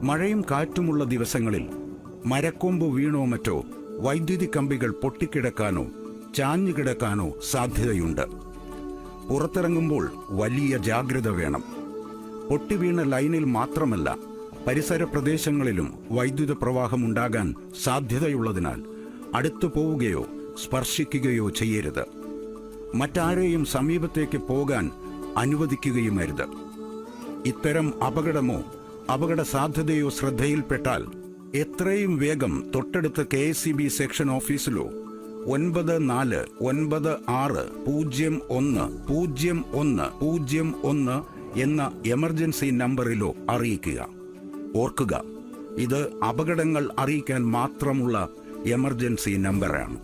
മഴയും കാറ്റുമുള്ള ദിവസങ്ങളിൽ മരക്കൊമ്പ് വീണോ മറ്റോ വൈദ്യുതി കമ്പികൾ പൊട്ടിക്കിടക്കാനോ ചാഞ്ഞുകിടക്കാനോ സാധ്യതയുണ്ട്. പുറത്തിറങ്ങുമ്പോൾ വലിയ ജാഗ്രത വേണം. പൊട്ടിവീണ ലൈനിൽ മാത്രമല്ല, പരിസര പ്രദേശങ്ങളിലും വൈദ്യുത പ്രവാഹമുണ്ടാകാൻ സാധ്യതയുള്ളതിനാൽ അടുത്തു പോവുകയോ സ്പർശിക്കുകയോ ചെയ്യരുത്. മറ്റാരെയും സമീപത്തേക്ക് പോകാൻ അനുവദിക്കുകയുമരുത്. ഇത്തരം അപകടമോ അപകട സാധ്യതയോ ശ്രദ്ധയിൽപ്പെട്ടാൽ എത്രയും വേഗം തൊട്ടടുത്ത KSEB സെക്ഷൻ ഓഫീസിലോ 9496010101 എന്ന എമർജൻസി നമ്പറിലോ അറിയിക്കുക. ഓർക്കുക, ഇത് അപകടങ്ങൾ അറിയിക്കാൻ മാത്രമുള്ള എമർജൻസി നമ്പറാണ്.